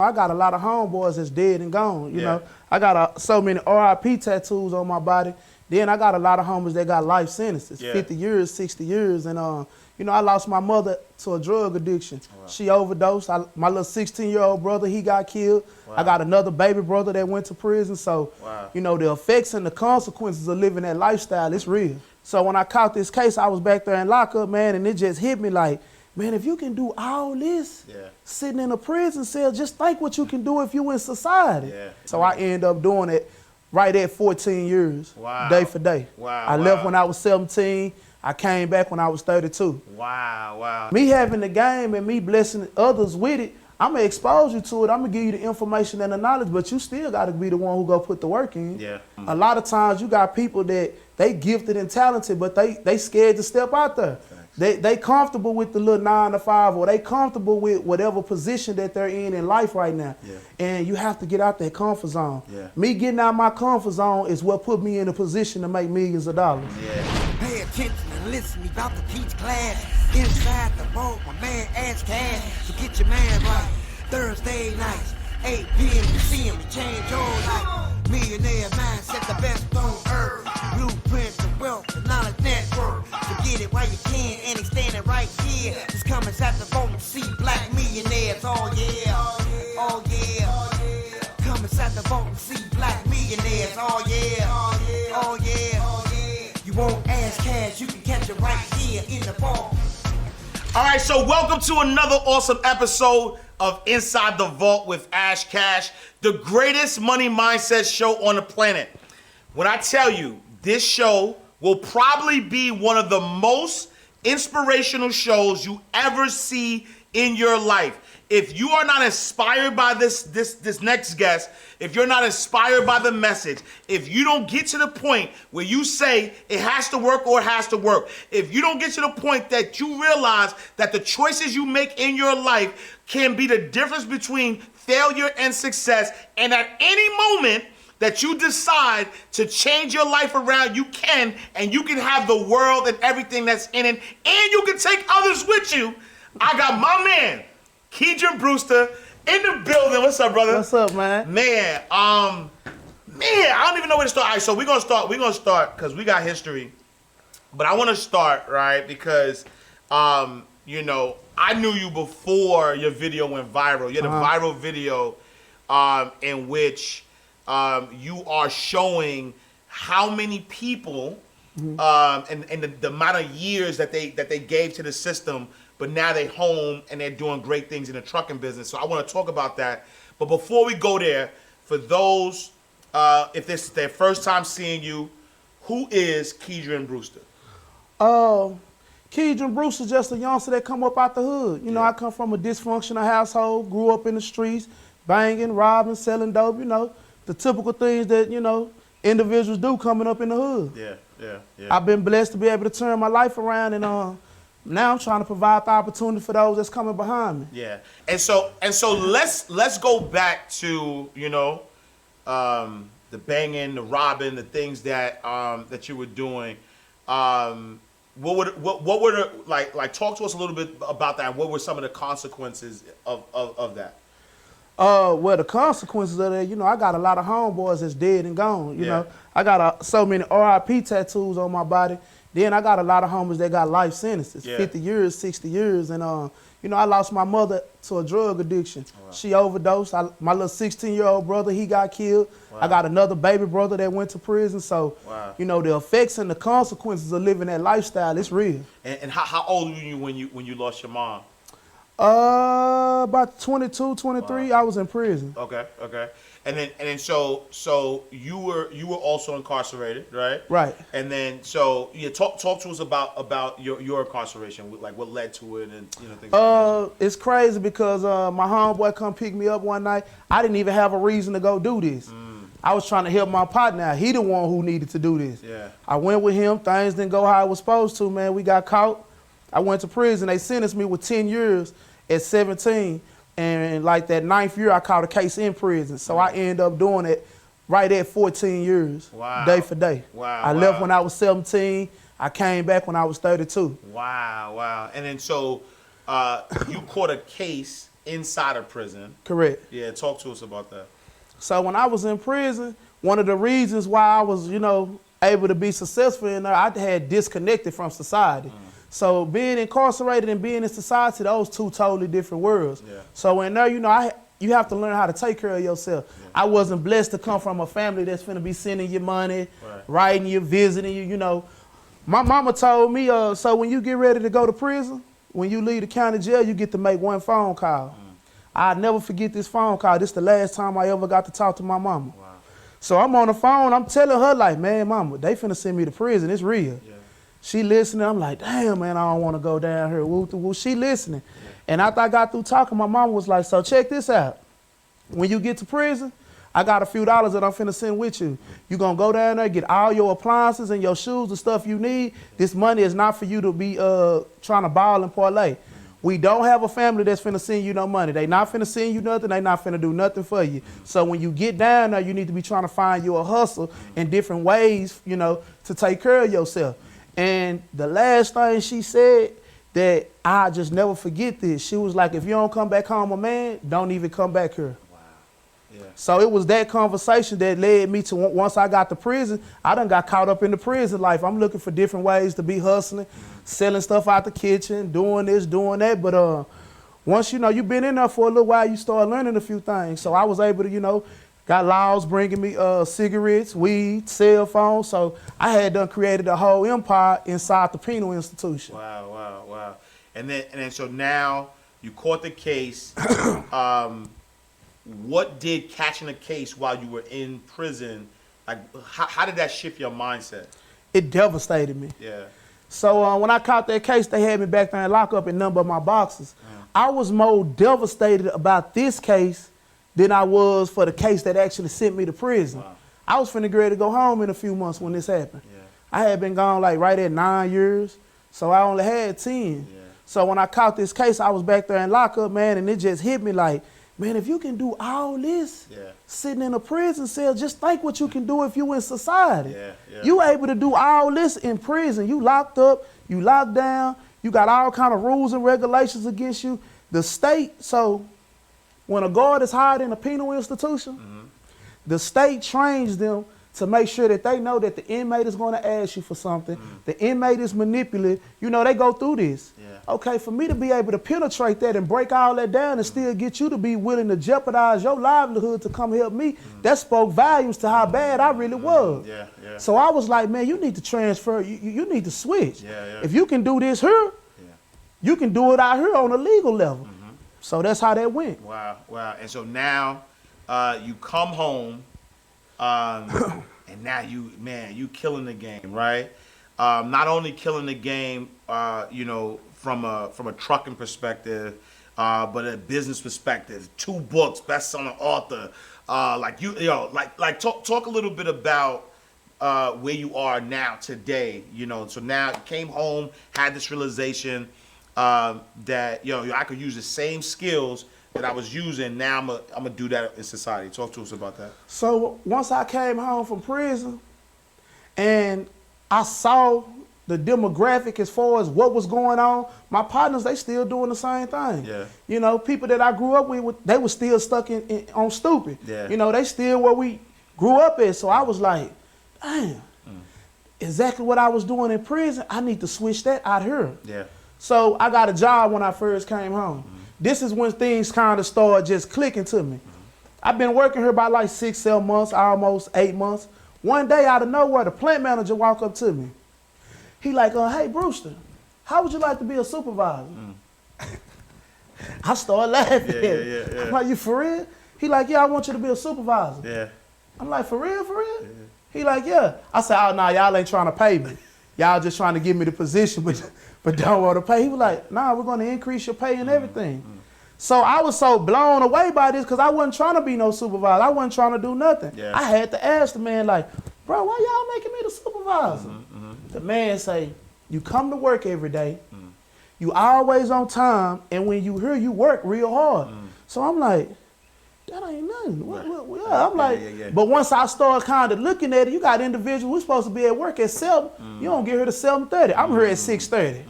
I got a lot of homeboys that's dead and gone, you know. I got so many RIP tattoos on my body. Then I got a lot of homies that got life sentences, 50 years, 60 years. And, you know, I lost my mother to a drug addiction. Wow. She overdosed. My little 16-year-old brother, he got killed. Wow. I got another baby brother that went to prison. So, you know, the effects and the consequences of living that lifestyle, it's real. So when I caught this case, I was back there in lockup, man, and it just hit me like, man, if you can do all this sitting in a prison cell, just think what you can do if you in society. So I ended up doing it right at 14 years, day for day. I left when I was 17. I came back when I was 32. Me having the game and me blessing others with it, I'm going to expose you to it. I'm going to give you the information and the knowledge, but you still got to be the one who go put the work in. A lot of times you got people that they gifted and talented, but they scared to step out there. They comfortable with the little 9 to 5, or they comfortable with whatever position that they're in life right now. And you have to get out that comfort zone. Me getting out my comfort zone is what put me in a position to make millions of dollars. Pay attention and listen, we about to teach class. Inside the vault, my man Is Kdp. So get your man right. Thursday nights, 8 p.m. you see him, change your life. Millionaire mindset, the best on earth. Blueprint to wealth, the knowledge network. So get it while you can, and extend it right here. Just come inside the vault and see black millionaires. Oh yeah, oh yeah. Come inside the vault and see black millionaires. Oh yeah, oh yeah. You won't ask cash, you can catch it right here in the vault. All right, so welcome to another awesome episode of Inside the Vault with Ash Cash, the greatest money mindset show on the planet. When I tell you, this show will probably be one of the most inspirational shows you ever see in your life. If you are not inspired by this next guest, if you're not inspired by the message, if you don't get to the point where you say it has to work or it has to work, if you don't get to the point that you realize that the choices you make in your life can be the difference between failure and success, and at any moment that you decide to change your life around, you can, and you can have the world and everything that's in it, and you can take others with you. I got my man, Keidrain Brewster, in the building. What's up, brother? What's up, man? Man, I don't even know where to start. All right, so we're gonna start because we got history. But I wanna start, right, because you know, I knew you before your video went viral. You had a viral video in which you are showing how many people and the amount of years that they gave to the system, but now they're home and they're doing great things in the trucking business. So I want to talk about that. But before we go there, for those, if this is their first time seeing you, who is Keidrain Brewster? Keidrain Brewster just a youngster that come up out the hood. You know, I come from a dysfunctional household, grew up in the streets, banging, robbing, selling dope, you know, the typical things that, you know, individuals do coming up in the hood. I've been blessed to be able to turn my life around, and now I'm trying to provide the opportunity for those that's coming behind me. And so let's go back to, you know, the banging, the robbing, the things that that you were doing. What were the, like talk to us a little bit about that. What were some of the consequences of that? Well, the consequences of that, you know, I got a lot of homeboys that's dead and gone. You know, I got so many RIP tattoos on my body. Then I got a lot of homies that got life sentences, 50 years, 60 years. And, you know, I lost my mother to a drug addiction. She overdosed. My little 16-year-old brother, he got killed. I got another baby brother that went to prison. So, you know, the effects and the consequences of living that lifestyle, it's real. And how old were you when you lost your mom? About 22, 23, I was in prison. Okay. And then so you were also incarcerated, right? Right. And then so talk to us about your incarceration, like what led to it, and you know things like that. It's crazy because my homeboy come pick me up one night. I didn't even have a reason to go do this. I was trying to help my partner out. He the one who needed to do this. I went with him. Things didn't go how I was supposed to, man. We got caught. I went to prison. They sentenced me with 10 years at 17. And like that 9th year, I caught a case in prison. So I ended up doing it right at 14 years, day for day. I left when I was 17. I came back when I was 32. Wow. And then so you caught a case inside of prison. Correct. Yeah, talk to us about that. So when I was in prison, one of the reasons why I was, able to be successful in there, I had disconnected from society. So being incarcerated and being in society, those two totally different worlds. Yeah. So in there, you have to learn how to take care of yourself. Yeah. I wasn't blessed to come from a family that's finna be sending you money, writing you, visiting you, My mama told me, so when you get ready to go to prison, when you leave the county jail, you get to make one phone call. I'll never forget this phone call. This is the last time I ever got to talk to my mama. Wow. So I'm on the phone, I'm telling her like, man, mama, they finna send me to prison, it's real. Yeah. She listening, I'm like, damn, man, I don't wanna go down here. Woo. She listening. Yeah. And after I got through talking, my mama was like, so check this out. When you get to prison, I got a few dollars that I'm finna send with you. You gonna go down there, get all your appliances and your shoes, the stuff you need. This money is not for you to be trying to ball and parlay. We don't have a family that's finna send you no money. They not finna send you nothing. They not finna do nothing for you. So when you get down there, you need to be trying to find you a hustle in different ways, to take care of yourself. And the last thing she said that I just never forget this, she was like, if you don't come back home a man, don't even come back here. Yeah. So it was that conversation that led me to, once I got to prison, I done got caught up in the prison life. I'm looking for different ways to be hustling, selling stuff out the kitchen, doing this, doing that. But once, you've been in there for a little while, you start learning a few things. So I was able to, got laws bringing me cigarettes, weed, cell phones. So I had done created a whole empire inside the penal institution. Wow. And then so now you caught the case. What did catching a case while you were in prison, like, how did that shift your mindset? It devastated me. Yeah. So when I caught that case, they had me back there and lock up in none but my boxes. I was more devastated about this case than I was for the case that actually sent me to prison. Wow. I was finna get ready to go home in a few months when this happened. Yeah. I had been gone like right at 9 years, so I only had 10. Yeah. So when I caught this case, I was back there in lockup, man, and it just hit me like, man, if you can do all this sitting in a prison cell, just think what you can do if you in society. Yeah. You able to do all this in prison. You locked up, you locked down, you got all kind of rules and regulations against you. The state, so when a guard is hired in a penal institution, the state trains them to make sure that they know that the inmate is going to ask you for something. The inmate is manipulative. They go through this. Yeah. Okay, for me to be able to penetrate that and break all that down and still get you to be willing to jeopardize your livelihood to come help me, that spoke volumes to how bad I really was. Yeah. So I was like, man, you need to transfer, you need to switch. Yeah. If you can do this here, you can do it out here on a legal level. So that's how that went. Wow. And so now you come home, and now you killing the game, right? Not only killing the game, from a trucking perspective, but a business perspective. 2 books, best-selling author. Talk a little bit about where you are now today. So now you came home, had this realization that I could use the same skills that I was using. Now I'm gonna do that in society. Talk to us about that. So once I came home from prison and I saw the demographic as far as what was going on, my partners, they still doing the same thing. Yeah. People that I grew up with, they were still stuck on stupid. Yeah. They still where we grew up at. So I was like, damn, exactly what I was doing in prison, I need to switch that out here. Yeah. So I got a job when I first came home. This is when things kind of started just clicking to me. I've been working here about like 6, 7 months, almost 8 months. One day out of nowhere, the plant manager walked up to me. He like, hey, Brewster, how would you like to be a supervisor? I started laughing. Yeah. I'm like, you for real? He like, yeah, I want you to be a supervisor. Yeah. I'm like, for real? Yeah. He like, yeah. I said, oh, nah, y'all ain't trying to pay me. Y'all just trying to give me the position, but don't want to pay. He was like, nah, we're going to increase your pay and everything. So I was so blown away by this because I wasn't trying to be no supervisor. I wasn't trying to do nothing. Yeah. I had to ask the man, like, bro, why y'all making me the supervisor? The man say, you come to work every day. You always on time. And when you here, you work real hard. So I'm like, that ain't nothing. I'm like, but once I start kind of looking at it, you got individuals, we're supposed to be at work at 7. You don't get here to 7:30. I'm here at 6:30.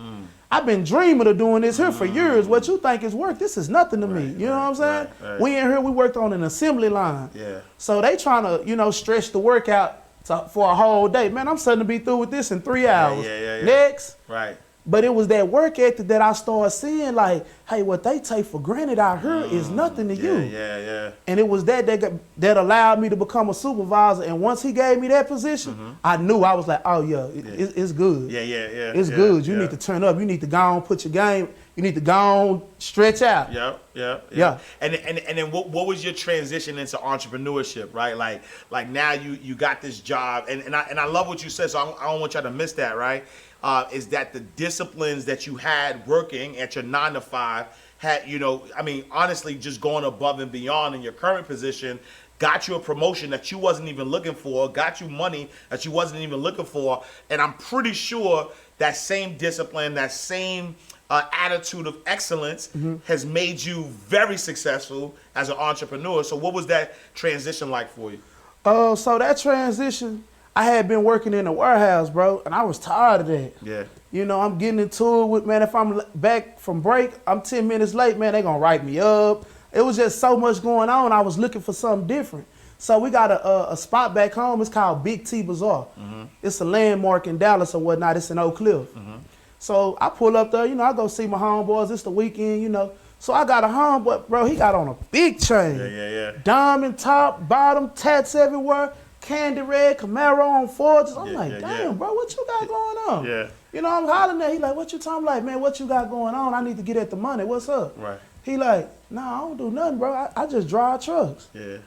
I've been dreaming of doing this here for years. What you think is work, this is nothing to me. You know what I'm saying? Right. We in here, we worked on an assembly line. Yeah. So they trying to, you know, stretch the work out for a whole day. Man, I'm starting to be through with this in 3 hours. Yeah. Next. Right. But it was that work ethic that I started seeing, like, hey, what they take for granted out here is nothing to you. Yeah. And it was that allowed me to become a supervisor. And once he gave me that position, I knew. I was like, oh, yeah, it's good. Yeah. It's good. You need to turn up. You need to go on, put your game. You need to go on, stretch out. Yeah. And then what was your transition into entrepreneurship, right? Like now you got this job, and I love what you said, so I don't want y'all to miss that, right? Is that the disciplines that you had working at your 9 to 5 had, you know, I mean, honestly, just going above and beyond in your current position got you a promotion that you wasn't even looking for, got you money that you wasn't even looking for, and I'm pretty sure that same discipline, that same attitude of excellence has made you very successful as an entrepreneur. So what was that transition like for you? So that transition, I had been working in a warehouse, bro, and I was tired of that. Yeah. You know, I'm getting into it with, man, if I'm back from break, I'm 10 minutes late, man, they gonna write me up. It was just so much going on. I was looking for something different. So we got a spot back home. It's called Big T Bazaar. It's a landmark in Dallas or whatnot. It's in Oak Cliff. So I pull up there, you know, I go see my homeboys. It's the weekend, you know. So I got a homeboy, bro, he got on a big chain. Yeah. Diamond top, bottom, tats everywhere, candy red, Camaro on forges. I'm like, damn, bro, what you got going on? Yeah. You know, I'm hollering at. He like, what you talking like, man, what you got going on? I need to get at the money. What's up? Right. He like, nah, I don't do nothing, bro. I just drive trucks. Yeah.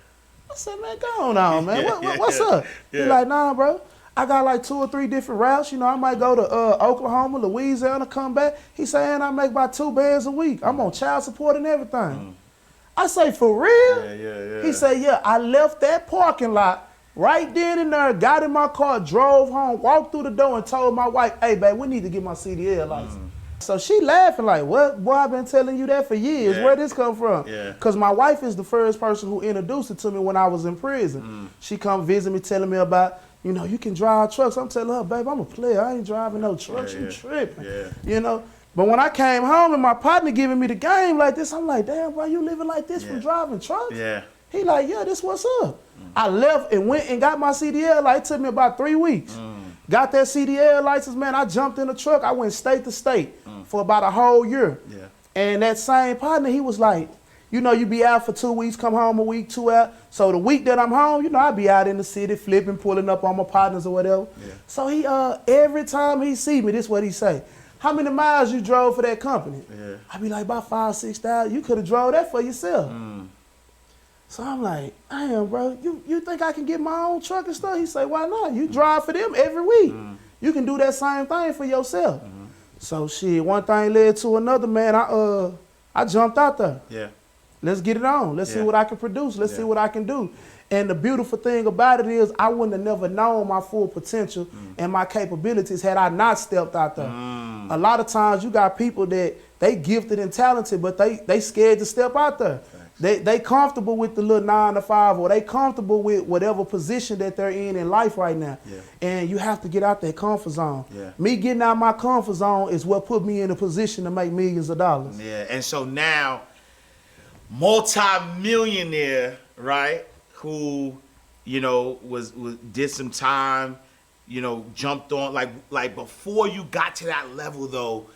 I said, man, go on, man. What's up? Yeah. He like, nah, bro. I got like 2 or 3 different routes. You know, I might go to Oklahoma, Louisiana, come back. He saying I make about 2 bands a week. I'm on child support and everything. I say, for real? Yeah. He say, yeah, I left that parking lot right then and there, got in my car, drove home, walked through the door and told my wife, hey, babe, we need to get my CDL license. So she laughing like, what? Boy, I've been telling you that for years. Yeah. Where this come from? Yeah. Because my wife is the first person who introduced it to me when I was in prison. She come visit me, telling me about, you know, you can drive trucks. I'm telling her, babe, I'm a player. I ain't driving no trucks. You tripping. You know? But when I came home and my partner giving me the game like this, I'm like, damn, bro, you living like this from driving trucks? Yeah. He like, yeah, this what's up. I left and went and got my CDL. Like, it took me about 3 weeks. Got that CDL license, man. I jumped in the truck. I went state to state for about a whole year. Yeah. And that same partner, he was like, you know, you be out for 2 weeks, come home a week, 2 out. So the week that I'm home, you know, I be out in the city flipping, pulling up on my partners or whatever. Yeah. So he, every time he see me, this what he say. How many miles you drove for that company? Yeah. I be like, about 5,000, 6,000. You could have drove that for yourself. So I'm like, damn, bro, you think I can get my own truck and stuff? He say, why not? You drive for them every week. You can do that same thing for yourself. So shit, one thing led to another, man. I jumped out there. Yeah. Let's get it on. Let's see what I can produce. Let's see what I can do. And the beautiful thing about it is I wouldn't have never known my full potential and my capabilities had I not stepped out there. A lot of times you got people that they gifted and talented, but they scared to step out there. They comfortable with the little 9 to 5, or they comfortable with whatever position that they're in life right now. And you have to get out that comfort zone. Me getting out my comfort zone is what put me in a position to make millions of dollars. Yeah, and so now, multi-millionaire, right? Who, you know, was did some time, you know, jumped on like before you got to that level though.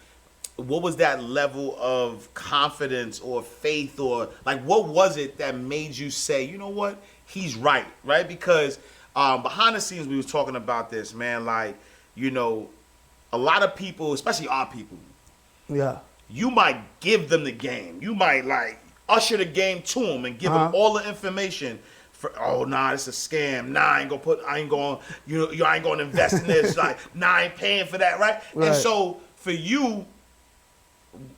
What was that level of confidence or faith, or like what was it that made you say, you know what, he's right? Because behind the scenes we was talking about this, man. Like, you know, a lot of people, especially our people, you might give them the game. You might like usher the game to them and give them all the information. For, oh nah, it's a scam. Nah, I ain't gonna invest in this. Like, nah, I ain't paying for that, right? And so for you,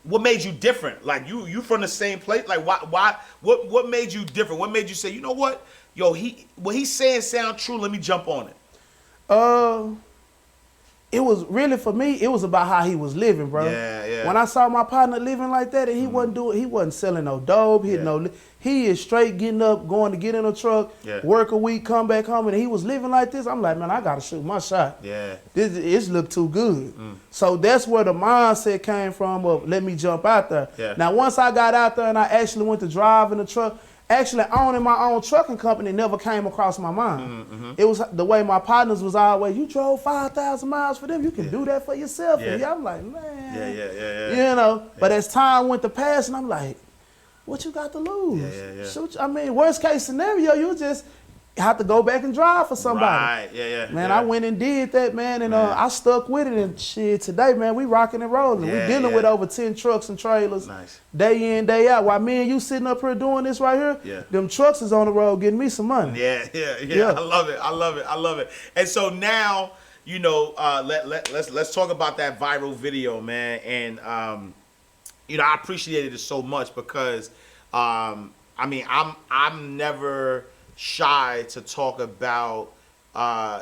what made you different? Like you from the same place? Like why what made you different? What made you say, you know what? Yo, what he's saying sound true, let me jump on it. it was really for me. It was about how he was living, bro. Yeah, yeah. When I saw my partner living like that, and he wasn't selling no dope. He is straight getting up, going to get in a truck, work a week, come back home, and he was living like this. I'm like, man, I gotta shoot my shot. Yeah. This look too good. So that's where the mindset came from of let me jump out there. Yeah. Now once I got out there and I actually went to driving the truck, actually owning my own trucking company never came across my mind. It was the way my partners was always, you drove 5,000 miles for them, you can do that for yourself. And I'm like, man. Yeah. But as time went to pass, and I'm like, what you got to lose? I mean, worst case scenario, you just have to go back and drive for somebody. Right, Man, I went and did that, man, and I stuck with it, and shit, today, man, we rocking and rolling. We dealing with over 10 trucks and trailers, day in, day out. While me and you sitting up here doing this right here, them trucks is on the road getting me some money. Yeah. I love it. And so now, you know, let's talk about that viral video, man. And you know, I appreciated it so much because, I mean, I'm never shy to talk about,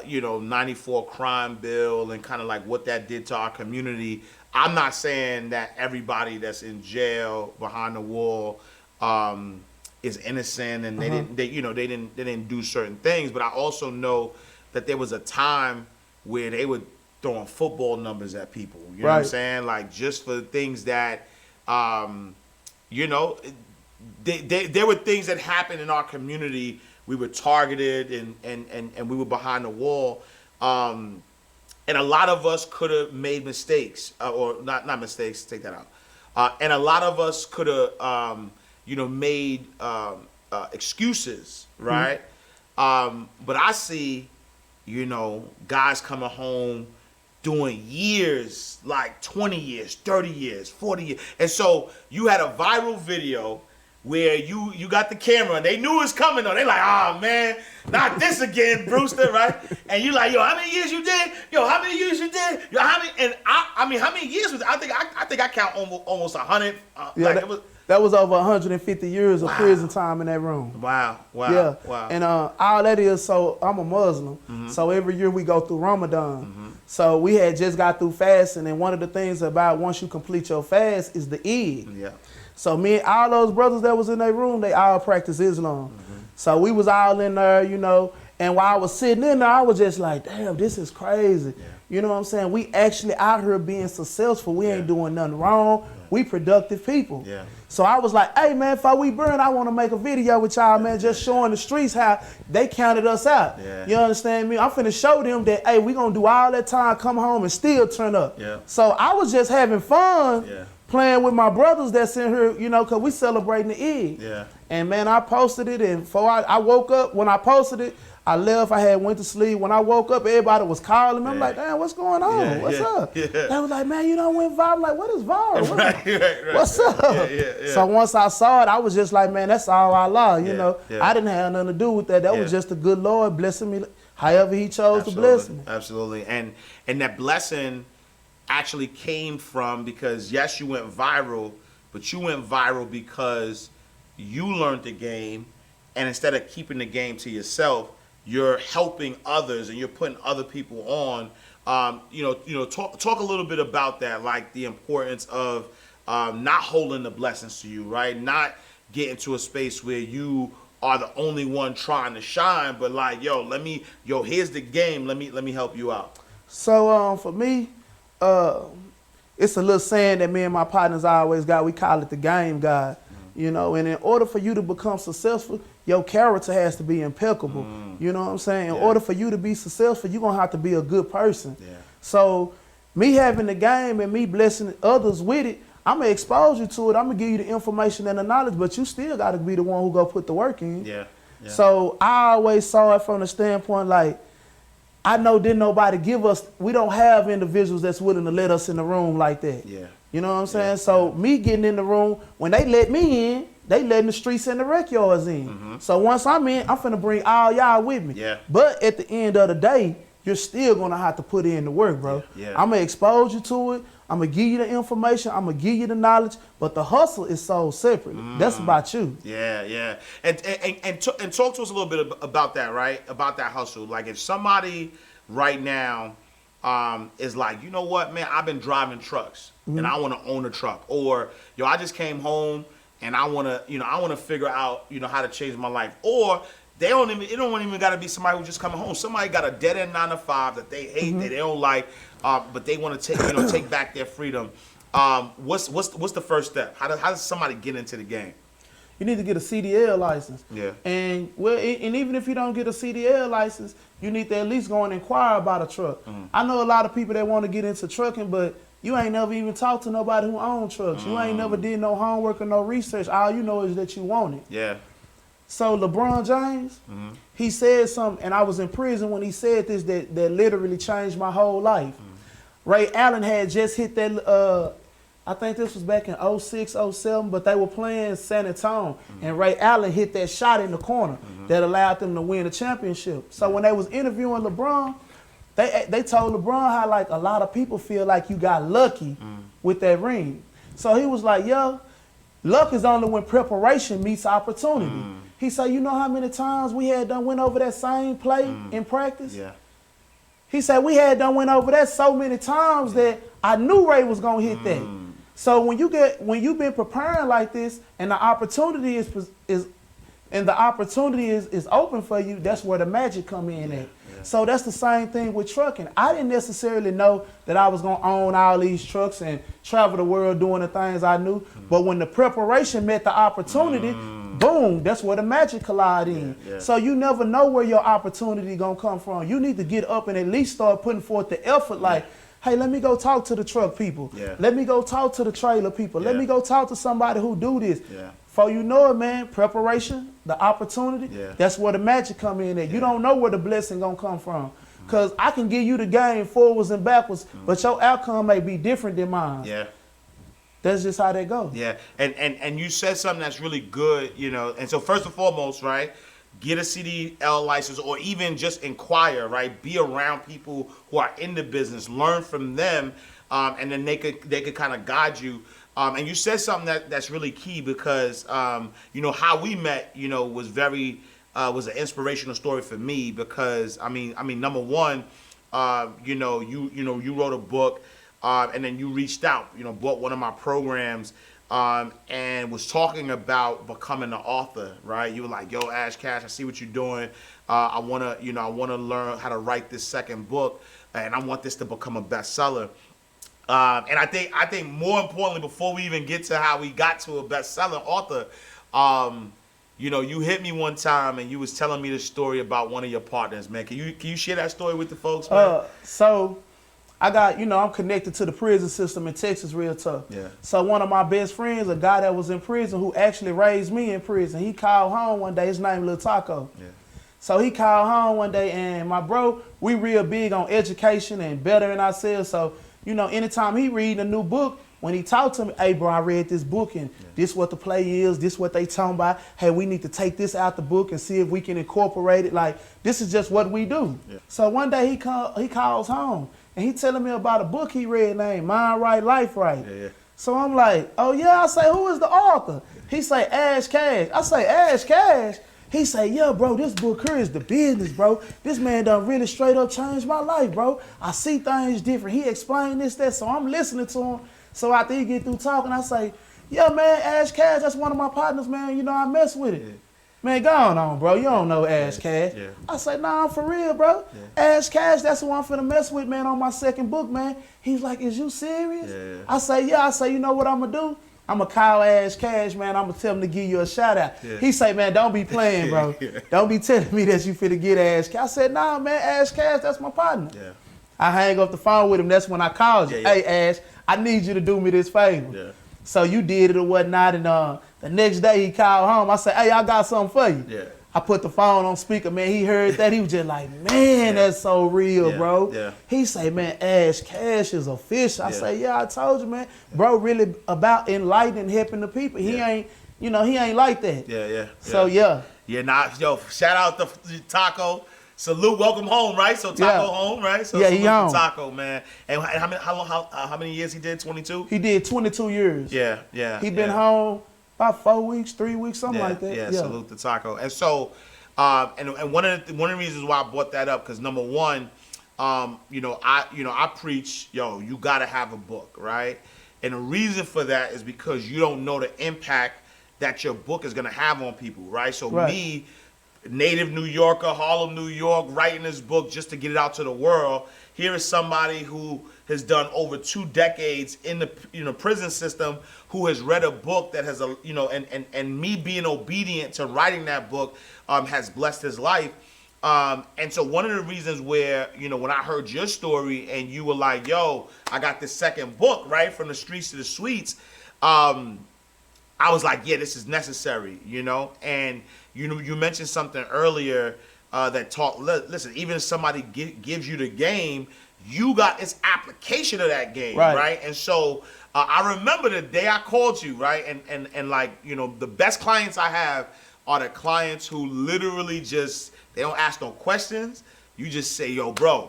you know, 94 crime bill and kind of like what that did to our community. I'm not saying that everybody that's in jail behind the wall is innocent and they didn't do certain things, but I also know that there was a time where they were throwing football numbers at people. You know what I'm saying? Like just for things that you know, there were things that happened in our community. We were targeted and we were behind the wall. And a lot of us could have made mistakes, or not mistakes, take that out. And a lot of us could have, you know, made excuses, right? But I see, you know, guys coming home doing years, like 20 years, 30 years, 40 years. And so you had a viral video where you got the camera and they knew it was coming though. They like, oh man, not this again, Brewster, right? And you like, yo, how many years you did? Yo, how many years you did? Yo, how many? And I mean, how many years was it? I think I count almost 100. That was over 150 years of prison time in that room. Wow. And all that is, so I'm a Muslim, so every year we go through Ramadan. So we had just got through fasting, and one of the things about once you complete your fast is the Eid. Yeah. So me and all those brothers that was in their room, they all practice Islam. So we was all in there, you know, and while I was sitting in there, I was just like, damn, this is crazy. You know what I'm saying? We actually out here being successful. We ain't doing nothing wrong. We productive people. So I was like, hey man, before we burn, I want to make a video with y'all, man, just showing the streets how they counted us out. You understand me? I'm finna show them that, hey, we gonna do all that time, come home and still turn up. So I was just having fun playing with my brothers that's in here, you know, cause we celebrating the Eid. And man, I posted it, and before I woke up, when I posted it, I left, I had went to sleep. When I woke up, everybody was calling me. I'm like, damn, what's going on? What's up? They was like, man, you don't went viral. I'm like, what is viral? Right. What's up? So once I saw it, I was just like, man, that's all Allah, you know. I didn't have nothing to do with that. That was just the good Lord blessing me however he chose to bless me. Absolutely. And that blessing actually came from, because yes, you went viral, but you went viral because you learned the game, and instead of keeping the game to yourself, you're helping others and you're putting other people on. Talk a little bit about that, like the importance of not holding the blessings to you, right? Not getting to a space where you are the only one trying to shine, but like, here's the game. Let me help you out. So for me, it's a little saying that me and my partners always got. We call it the game God. You know, and in order for you to become successful, your character has to be impeccable. You know what I'm saying? In order for you to be successful, you're going to have to be a good person. So me having the game and me blessing others with it, I'm going to expose you to it. I'm going to give you the information and the knowledge, but you still got to be the one who go put the work in. So I always saw it from the standpoint like, I know didn't nobody give us, we don't have individuals that's willing to let us in the room like that. You know what I'm saying? So me getting in the room, when they let me in, they letting the streets and the rec yards in. So once I'm in, I'm finna bring all y'all with me. But at the end of the day, you're still gonna have to put in the work, bro. I'm gonna expose you to it. I'm gonna give you the information. I'm gonna give you the knowledge. But the hustle is sold separately. That's about you. And talk to us a little bit about that, right? About that hustle. Like if somebody right now, is like, you know what, man, I've been driving trucks and I want to own a truck. Or, yo, I just came home and I want to figure out, how to change my life. Or it don't even got to be somebody who's just coming home. Somebody got a dead end 9 to 5 that they hate, that they don't like, but they want to take back their freedom. What's the first step? How does somebody get into the game? You need to get a CDL license. Yeah. And even if you don't get a CDL license, you need to at least go and inquire about a truck. I know a lot of people that want to get into trucking, but you ain't never even talked to nobody who owns trucks. You ain't never did no homework or no research. All you know is that you want it. Yeah. So LeBron James, he said something, and I was in prison when he said this that literally changed my whole life. Ray Allen had just hit that, I think this was back in 06, 07, but they were playing San Antonio, and Ray Allen hit that shot in the corner that allowed them to win the championship. So when they was interviewing LeBron, they told LeBron how like a lot of people feel like you got lucky with that ring. So he was like, yo, luck is only when preparation meets opportunity. He said, you know how many times we had done went over that same play in practice? Yeah. He said we had done went over that so many times that I knew Ray was gonna hit that. So when you've been preparing like this and the opportunity is open for you, that's where the magic come in at. So that's the same thing with trucking. I didn't necessarily know that I was gonna own all these trucks and travel the world doing the things I knew. But when the preparation met the opportunity, boom, that's where the magic collide in. So you never know where your opportunity gonna come from. You need to get up and at least start putting forth the effort like, hey, let me go talk to the truck people. Let me go talk to the trailer people. Let me go talk to somebody who do this. Before you know it, man, preparation, the opportunity, that's where the magic come in at. You don't know where the blessing gonna come from. Because I can give you the game forwards and backwards, but your outcome may be different than mine. That's just how that goes. And you said something that's really good, and so first and foremost, right, get a CDL license or even just inquire, right? Be around people who are in the business, learn from them, and then they could kind of guide you. And you said something that's really key because, how we met, was was an inspirational story for me because, I mean, number one, you wrote a book, and then you reached out, bought one of my programs, and was talking about becoming an author, right? You were like, yo, Ash Cash, I see what you're doing. I wanna learn how to write this second book, and I want this to become a bestseller. And I think more importantly, before we even get to how we got to a bestseller author, you hit me one time and you was telling me the story about one of your partners, man. Can you share that story with the folks, man? So I got, I'm connected to the prison system in Texas real tough. So one of my best friends, a guy that was in prison who actually raised me in prison, he called home one day. His name Lil Taco. So he called home one day, and my bro, we real big on education and bettering ourselves. So, anytime he read a new book, when he talked to me, hey, bro, I read this book, and this what the play is, this what they talking about. Hey, we need to take this out the book and see if we can incorporate it. Like, this is just what we do. So one day he calls home, and he telling me about a book he read named Mind Right, Life Right. So I'm like, oh, yeah. I say, who is the author? He say, Ash Cash. I say, Ash Cash? He say, yeah, bro, this book here is the business, bro. This man done really straight up changed my life, bro. I see things different. He explained this, that, so I'm listening to him. So after he get through talking, I say, yeah, man, Ash Cash, that's one of my partners, man. I mess with it. Man, go on, bro. You don't know Ash Cash. I say, nah, I'm for real, bro. Ash Cash, that's the one I'm finna mess with, man, on my second book, man. He's like, is you serious? I say, yeah. I say, you know what I'm gonna do? I'm going to call Ash Cash, man. I'm going to tell him to give you a shout out. He say, man, don't be playing, bro. Don't be telling me that you finna get Ash Cash. I said, nah, man, Ash Cash, that's my partner. I hang up the phone with him. That's when I called you. Hey, Ash, I need you to do me this favor. So you did it or whatnot. And the next day he called home. I said, hey, I got something for you. I put the phone on speaker, man. He heard that. He was just like, man, that's so real, bro. He say, man, Ash Cash is official. I say, yeah, I told you, man. Bro, really about enlightening, helping the people. He ain't, he ain't like that. So, yeah. Yo, shout out to Taco. Salute, welcome home, right? So Taco home, right? So he home. Taco, man. And how many years he did? 22? He did 22 years. He been home about 4 weeks, 3 weeks, something like that. Salute to Taco. And so, and one of the reasons why I brought that up, because number one, I preach, you gotta have a book, right? And the reason for that is because you don't know the impact that your book is gonna have on people, right? So me, native New Yorker, Harlem, New York, writing this book just to get it out to the world. Here is somebody who has done over 2 decades in the prison system, who has read a book that has and me being obedient to writing that book has blessed his life. And so one of the reasons where, when I heard your story and you were like, yo, I got this second book, right, from the streets to the suites, I was like, yeah, this is necessary, and you mentioned something earlier listen, even if somebody gives you the game, you got its application of that game, right? And so I remember the day I called you, right? And like, the best clients I have are the clients who literally they don't ask no questions. You just say, yo, bro,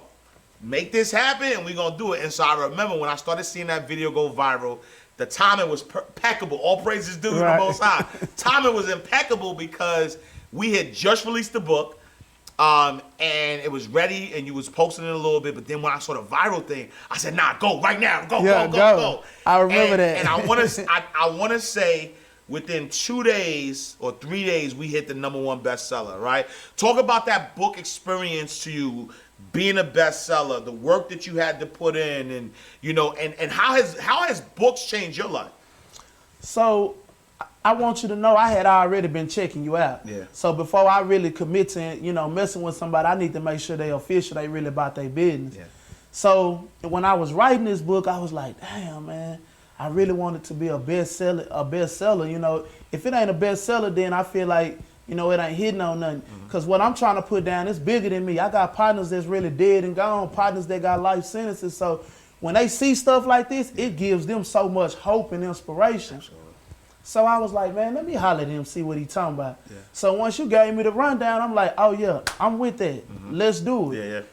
make this happen and we're going to do it. And so I remember when I started seeing that video go viral, the timing was impeccable. All praises due to the Most High. Timing was impeccable because we had just released the book. And it was ready, and you was posting it a little bit, but then when I saw the viral thing, I said, "Nah, go right now, go." I remember that. And I want to say, within 2 days or 3 days, we hit the #1 bestseller. Right? Talk about that book experience to you, being a bestseller, the work that you had to put in, and and how has books changed your life? So, I want you to know I had already been checking you out. Yeah. So before I really commit to, messing with somebody, I need to make sure they official, they really about their business. Yeah. So when I was writing this book, I was like, damn, man, I really want it to be a bestseller. If it ain't a bestseller, then I feel like, it ain't hitting on nothing. Because what I'm trying to put down is bigger than me. I got partners that's really dead and gone, partners that got life sentences. So when they see stuff like this, it gives them so much hope and inspiration. Absolutely. So I was like, man, let me holler at him, see what he talking about. Yeah. So once you gave me the rundown, I'm like, oh yeah, I'm with that. Let's do it. Yeah.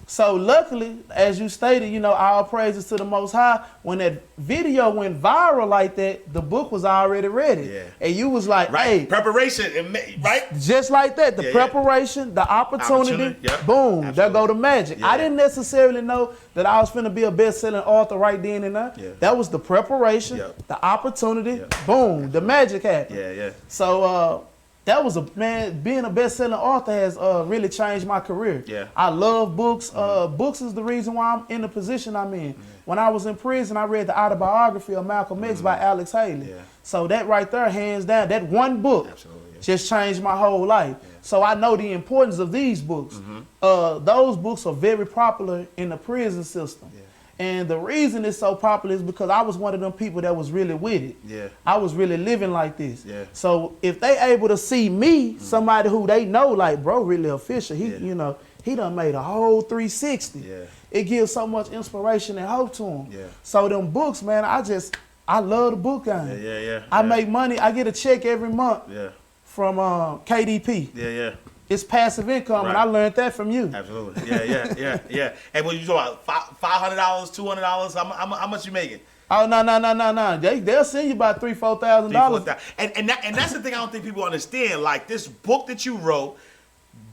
So luckily, as you stated, all praises to the Most High. When that video went viral like that, the book was already ready. Yeah. And you was like, hey. Preparation, right? Just like that, the preparation, the opportunity, boom, Absolutely. there go the magic. Yeah. I didn't necessarily know that I was finna be a best-selling author right then and there. Yeah. That was the preparation, the opportunity, boom, the magic happened. Yeah. So that was being a best-selling author has really changed my career. Yeah. I love books. Books is the reason why I'm in the position I'm in. When I was in prison, I read the autobiography of Malcolm X by Alex Haley. Yeah. So that right there, hands down, that one book just changed my whole life. Yeah. So I know the importance of these books. Those books are very popular in the prison system. Yeah. And the reason it's so popular is because I was one of them people that was really with it. Yeah. I was really living like this. Yeah. So if they able to see me, somebody who they know, like, bro, really official, he done made a whole 360. Yeah. It gives so much inspiration and hope to him. Yeah. So them books, man, I love the book game. Yeah. I make money. I get a check every month from Kdp. Yeah. It's passive income, and I learned that from you. Absolutely. Yeah. And when you talk about $500, $200, how much you making? Oh no! They'll send you about $3,000-$4,000. And that's the thing I don't think people understand. Like this book that you wrote,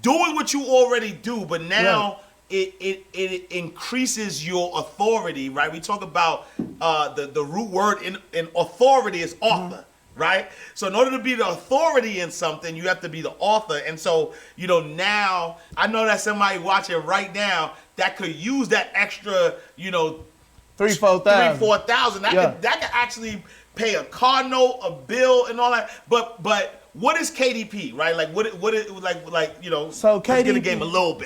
doing what you already do, but now it increases your authority, right? We talk about the root word in authority is author. Right? So in order to be the authority in something, you have to be the author. And so, now I know that somebody watching right now that could use that extra, $3,000-$4,000. That could actually pay a car note, a bill, and all that. But what is KDP, right? Like what is So KDP, let's get the game a little,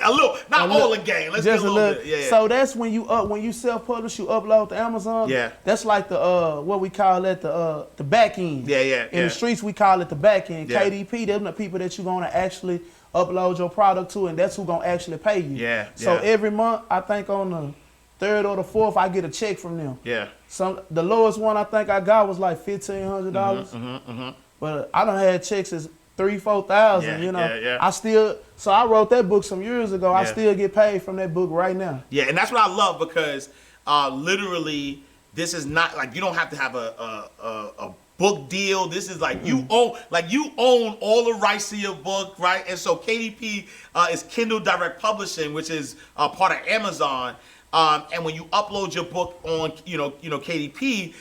not all the game. Let's get a little bit. Yeah. So that's when you self-publish, you upload to Amazon. Yeah. That's like the what we call it the back end. Yeah. In the streets we call it the back end. Yeah. KDP, them the people that you're gonna actually upload your product to, and that's who gonna actually pay you. Yeah. So every month, I think on the 3rd or the 4th, I get a check from them. Yeah. The lowest one I think I got was like $1,500. But I done had checks as $3,000-$4,000, I wrote that book some years ago. I still get paid from that book right now. Yeah, and that's what I love because literally this is not like you don't have to have a book deal. This is like you own all the rights to your book, right? And so KDP is Kindle Direct Publishing, which is part of Amazon. And when you upload your book on KDP,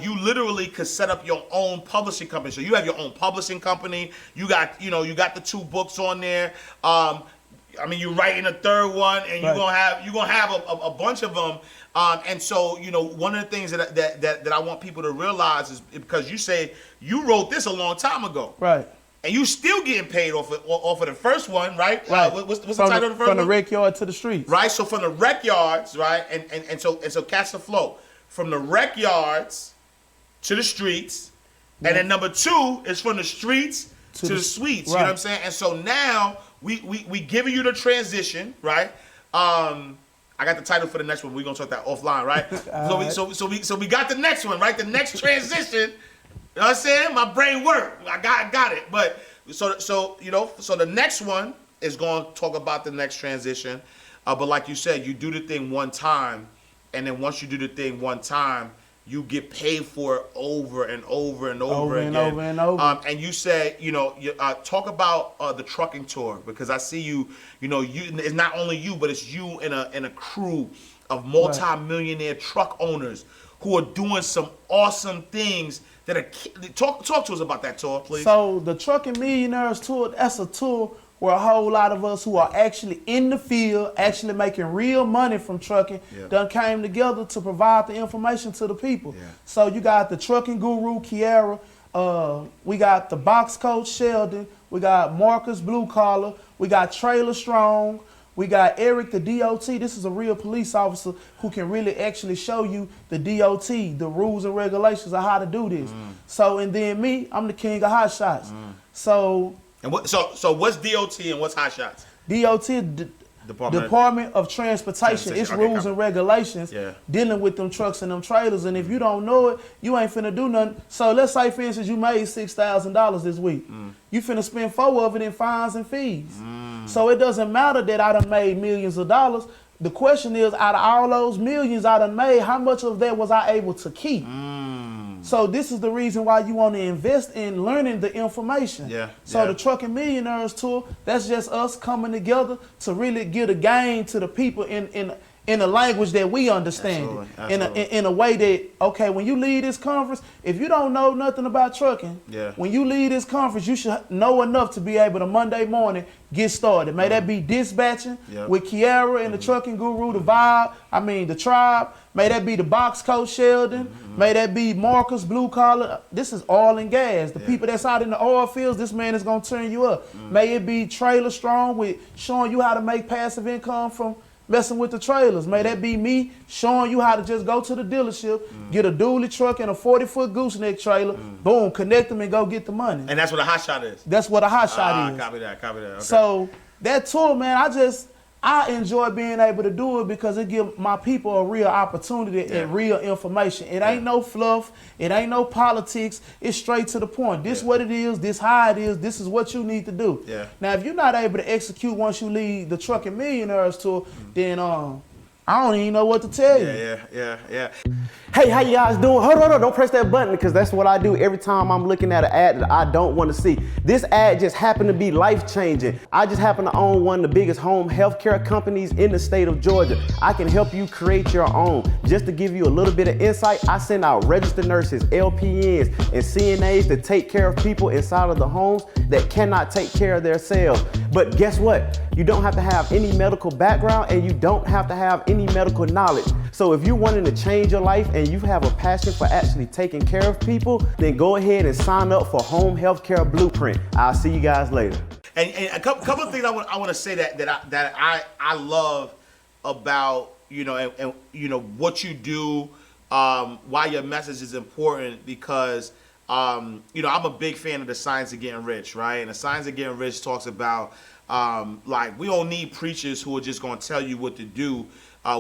you literally could set up your own publishing company. So you have your own publishing company. You got the 2 books on there. I mean, you're writing a 3rd one, and you're gonna have a bunch of them. And so, one of the things that I want people to realize is because you say you wrote this a long time ago, right? And you still getting paid off of the first one, right? Right. What's the title of the first one? From the rec yard to the streets, right? So from the rec yards, right? And so catch the flow from the rec yards to the streets, and then number 2 is from the streets to the suites. Right. You know what I'm saying? And so now we giving you the transition, right? I got the title for the next one. We're gonna talk that offline, right? So we got the next one, right? The next transition. You know what I'm saying? My brain worked. I got it. But so the next one is gonna talk about the next transition. But like you said, you do the thing one time, and then once you do the thing one time, you get paid for it over and over and over again. And you said, talk about the trucking tour, because I see you. It's not only you, but it's you in a crew of multi-millionaire truck owners who are doing some awesome things. Talk to us about that tour, please. So the Trucking Millionaires tour, that's a tour where a whole lot of us who are actually in the field, actually making real money from trucking, done came together to provide the information to the people. Yeah. So you got the trucking guru, Keiran, we got the box coach, Sheldon, we got Marcus, Blue Collar, we got Trailer Strong, we got Eric, the DOT. This is a real police officer who can really actually show you the DOT, the rules and regulations of how to do this. So, and then me, I'm the king of hot shots. So what's DOT and what's hot shots? DOT, Department of Transportation. It's rules and regulations dealing with them trucks and them trailers. And if you don't know it, you ain't finna do nothing. So let's say, for instance, you made $6,000 this week. You finna spend 4 of it in fines and fees. So it doesn't matter that I done made millions of dollars. The question is, out of all those millions I done made, how much of that was I able to keep? So this is the reason why you want to invest in learning the information. The Trucking Millionaires tour, that's just us coming together to really give a game to the people in a language that we understand. Absolutely. In a way that, okay, when you leave this conference, if you don't know nothing about trucking, when you leave this conference, you should know enough to be able to Monday morning get started. May that be dispatching with Kiara and the trucking guru, the tribe. May that be the box coach Sheldon. May that be Marcus, Blue Collar. This is oil and gas. The people that's out in the oil fields, this man is going to turn you up. May it be Trailer Strong with showing you how to make passive income from messing with the trailers. May that be me showing you how to just go to the dealership, get a dually truck and a 40-foot gooseneck trailer, boom, connect them and go get the money. And that's what a hot shot is? That's what a hot shot is. Copy that. Okay. So that tour, man, I enjoy being able to do it because it gives my people a real opportunity and real information. It ain't no fluff. It ain't no politics. It's straight to the point. This what it is. This how it is. This is what you need to do. Now, if you're not able to execute once you leave the Trucking Millionaires tour, then I don't even know what to tell you. Yeah. Hey, how you guys doing? Hold on, don't press that button, because that's what I do every time I'm looking at an ad that I don't want to see. This ad just happened to be life-changing. I just happen to own one of the biggest home healthcare companies in the state of Georgia. I can help you create your own. Just to give you a little bit of insight, I send out registered nurses, LPNs, and CNAs to take care of people inside of the homes that cannot take care of themselves. But guess what? You don't have to have any medical background, and you don't have to have any medical knowledge. So if you're wanting to change your life and you have a passion for actually taking care of people, then go ahead and sign up for Home Healthcare Blueprint. I'll see you guys later. And a couple of things I want to say that I love about what you do, why your message is important, because I'm a big fan of the Science of Getting Rich, right? And the Science of Getting Rich talks about we don't need preachers who are just going to tell you what to do.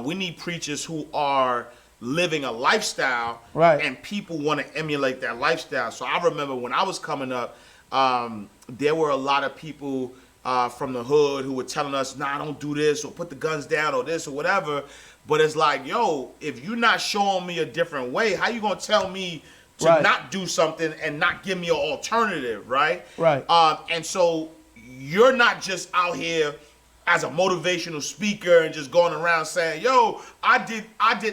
We need preachers who are living a lifestyle, and people want to emulate that lifestyle. So I remember when I was coming up, there were a lot of people from the hood who were telling us, nah, don't do this, or put the guns down, or this, or whatever. But it's like, yo, if you're not showing me a different way, how you going to tell me to Right. not do something and not give me an alternative, right? Right. And so you're not just out here as a motivational speaker and just going around saying, yo, I did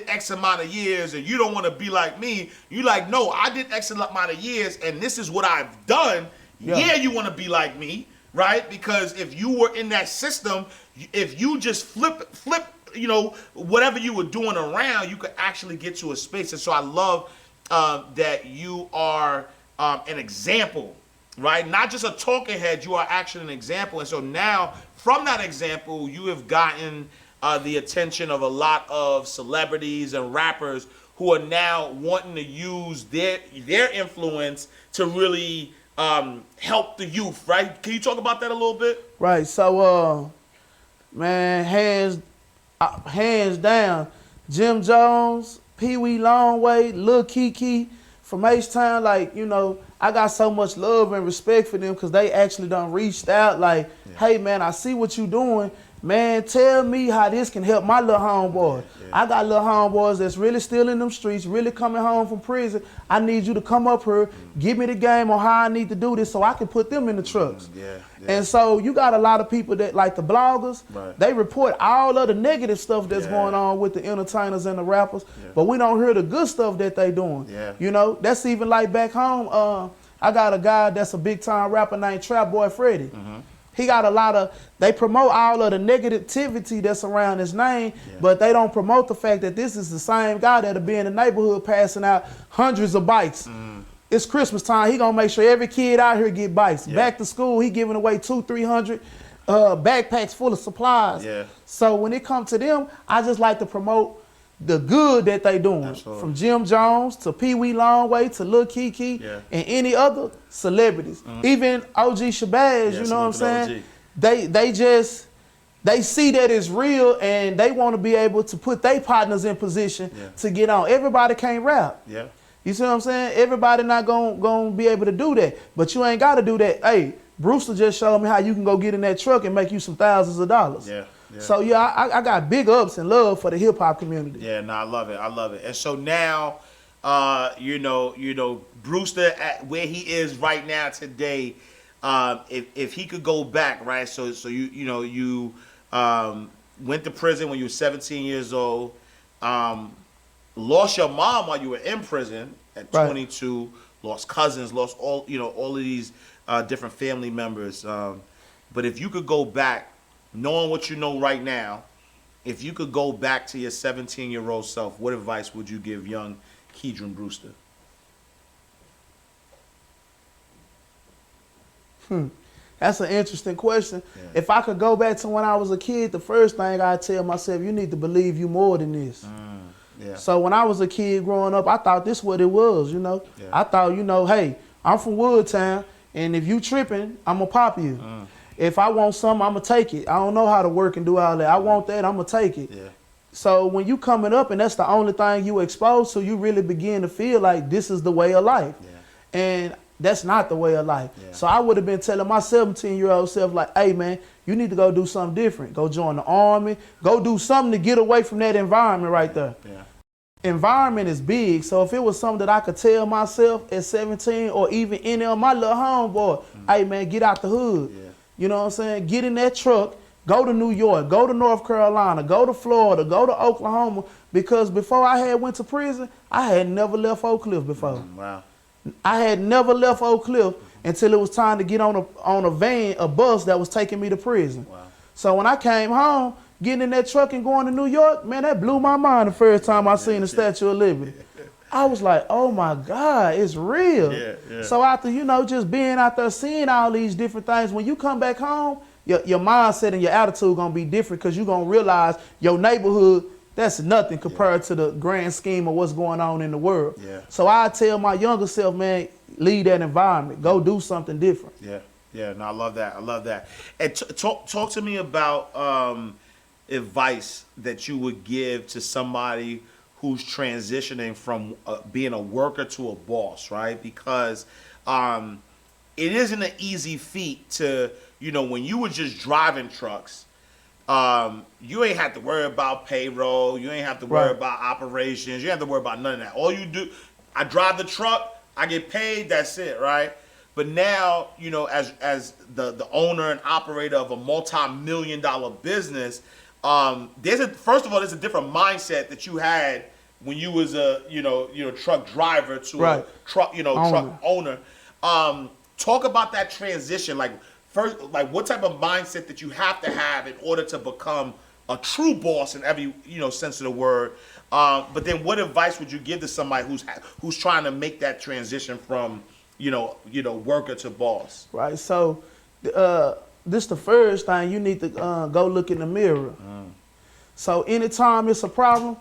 X amount of years and you don't want to be like me. You like, no, I did X amount of years and this is what I've done. Yeah, you want to be like me, right? Because if you were in that system, if you just flip, you know, whatever you were doing around, you could actually get to a space. And so I love that you are an example, right? Not just a talking head, you are actually an example. And so now, from that example, you have gotten the attention of a lot of celebrities and rappers who are now wanting to use their influence to really help the youth, right? Can you talk about that a little bit? Right. So, man, hands down, Jim Jones, Pee Wee Longway, Lil Keke from H-Town, like, you know, I got so much love and respect for them because they actually done reached out like, hey, man, I see what you doing. Man, tell me how this can help my little homeboy. I got little homeboys that's really still in them streets, really coming home from prison. I need you to come up here, give me the game on how I need to do this so I can put them in the trucks. And so you got a lot of people that, like the bloggers, they report all of the negative stuff that's going on with the entertainers and the rappers, but we don't hear the good stuff that they doing. You know, that's even like back home. I got a guy that's a big time rapper named Trap Boy Freddy. He got a lot of, they promote all of the negativity that's around his name, but they don't promote the fact that this is the same guy that'll be in the neighborhood passing out hundreds of bikes. It's Christmas time. He gonna make sure every kid out here get bikes. Back to school, he giving away 200-300 backpacks full of supplies. So when it comes to them, I just like to promote the good that they doing. From Jim Jones to Pee Wee Longway to Lil Keke and any other celebrities. Even OG Shabazz, you know what I'm saying? They see that it's real and they want to be able to put their partners in position to get on. Everybody can't rap. You see what I'm saying? Everybody not gonna be able to do that. But you ain't got to do that. Hey, Brewster just showed me how you can go get in that truck and make you some thousands of dollars. So I got big ups and love for the hip hop community. No, I love it. I love it. And so now, you know, Brewster at where he is right now today, if he could go back, right? So you went to prison when you were 17 years old, lost your mom while you were in prison at 22, lost cousins, lost all of these different family members. But if you could go back, knowing what you know right now, if you could go back to your 17-year-old self, what advice would you give young Keidrain Brewster? That's an interesting question. If I could go back to when I was a kid, the first thing I'd tell myself, you need to believe you more than this. So when I was a kid growing up, I thought this what it was, you know. I thought, you know, hey, I'm from Woodtown, and if you tripping, I'm going to pop you. If I want something, I'm going to take it. I don't know how to work and do all that. I want that, I'm going to take it. So when you coming up and that's the only thing you exposed to, you really begin to feel like this is the way of life. And that's not the way of life. So I would have been telling my 17-year-old self like, hey man, you need to go do something different. Go join the army. Go do something to get away from that environment right there. Environment is big. So if it was something that I could tell myself at 17 or even any of my little homeboy, hey man, get out the hood. You know what I'm saying? Get in that truck, go to New York, go to North Carolina, go to Florida, go to Oklahoma, because before I had went to prison, I had never left Oak Cliff before. I had never left Oak Cliff until it was time to get on a van, a bus that was taking me to prison. So when I came home, getting in that truck and going to New York, man, that blew my mind the first time I seen the Statue of Liberty. I was like, oh my God, it's real. So after, you know, just being out there, seeing all these different things, when you come back home, your mindset and your attitude gonna be different because you're gonna realize your neighborhood, that's nothing compared to the grand scheme of what's going on in the world. So I tell my younger self, man, leave that environment. Go do something different. No, I love that. I love that. And talk to me about advice that you would give to somebody who's transitioning from being a worker to a boss, right? Because it isn't an easy feat to, you know, when you were just driving trucks, you ain't have to worry about payroll. You ain't have to worry about operations. You ain't have to worry about none of that. All you do, I drive the truck, I get paid, that's it, right? But now, you know, as the owner and operator of a multi-million-dollar business, first of all, there's a different mindset that you had when you was a truck driver to a truck owner. Talk about that transition, like first, like what type of mindset that you have to have in order to become a true boss in every sense of the word. But then, what advice would you give to somebody who's trying to make that transition from worker to boss? Right. So, this the first thing you need to go look in the mirror. So, anytime it's a problem,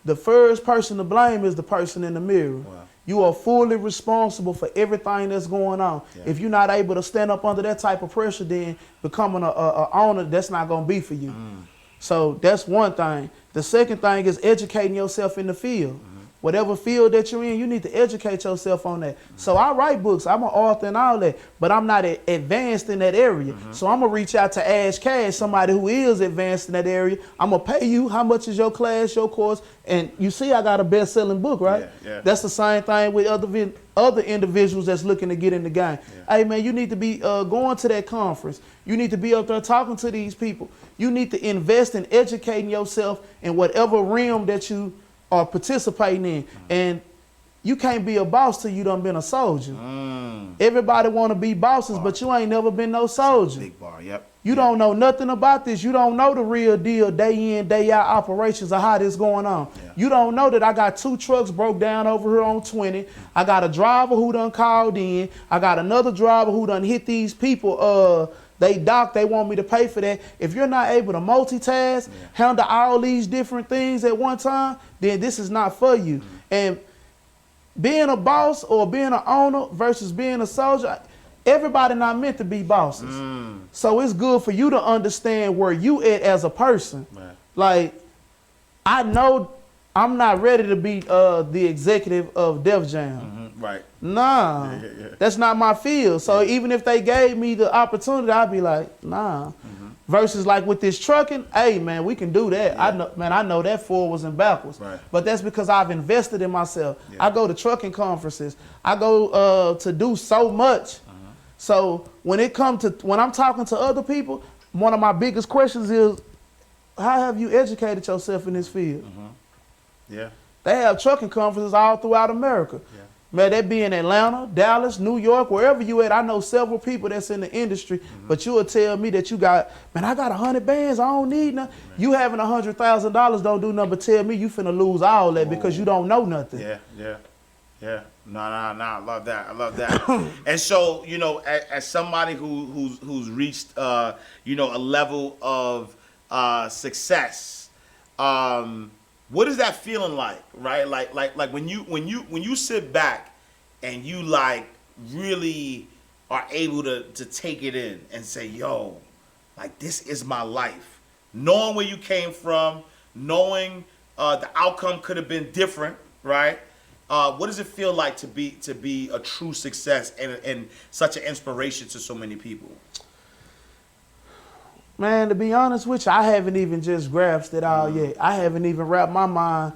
the first person to blame is the person in the mirror. Wow. You are fully responsible for everything that's going on. Yeah. If you're not able to stand up under that type of pressure, then becoming a owner, that's not going to be for you. So that's one thing. The second thing is educating yourself in the field. Whatever field that you're in, you need to educate yourself on that. So I write books. I'm an author and all that, but I'm not advanced in that area. So I'm going to reach out to Ash Cash, somebody who is advanced in that area. I'm going to pay you. How much is your class, your course? And you see I got a best-selling book, right? Yeah. That's the same thing with other individuals that's looking to get in the game. Hey, man, you need to be going to that conference. You need to be up there talking to these people. You need to invest in educating yourself in whatever realm that you are participating in. And you can't be a boss till you done been a soldier. Everybody want to be bosses, but you ain't never been no soldier. Big bar, yep. You don't know nothing about this. You don't know the real deal, day in, day out operations of how this going on. You don't know that I got 2 trucks broke down over here on 20. I got a driver who done called in. I got another driver who done hit these people. They want me to pay for that. If you're not able to multitask, handle all these different things at one time, then this is not for you. And being a boss or being an owner versus being a soldier, everybody not meant to be bosses. So it's good for you to understand where you at as a person. Like, I know I'm not ready to be the executive of Def Jam. Right. Nah, that's not my field. So even if they gave me the opportunity, I'd be like, nah. Versus like with this trucking, hey man, we can do that. I know that forwards and backwards. But that's because I've invested in myself. I go to trucking conferences. I go to do so much. So when I'm talking to other people, one of my biggest questions is, how have you educated yourself in this field? They have trucking conferences all throughout America. Man, that be in Atlanta, Dallas, New York, wherever you at. I know several people that's in the industry, but you will tell me that you got, man, I got 100 bands, I don't need nothing. You having $100,000 don't do nothing but tell me you finna lose all that because you don't know nothing. No, I love that. And so, as somebody who's reached, a level of success, what is that feeling like, right? Like when you sit back and you like really are able to take it in and say, yo, like this is my life. Knowing where you came from, knowing the outcome could have been different, right? What does it feel like to be a true success and such an inspiration to so many people? Man, to be honest with you, I haven't even just grasped it all yet. I haven't even wrapped my mind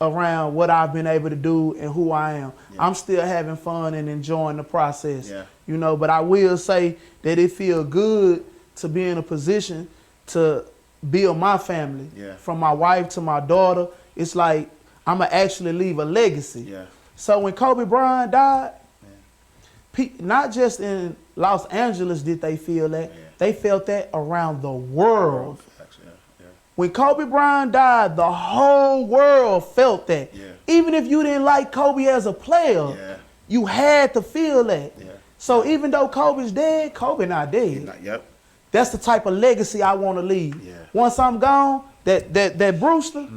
around what I've been able to do and who I am. I'm still having fun and enjoying the process. But I will say that it feels good to be in a position to build my family. From my wife to my daughter, it's like I'm going to actually leave a legacy. So when Kobe Bryant died, not just in Los Angeles did they feel that, they felt that around the world. When Kobe Bryant died, the whole world felt that. Even if you didn't like Kobe as a player, you had to feel that. So even though Kobe's dead, Kobe not dead. That's the type of legacy I want to leave. Once I'm gone, that Brewster,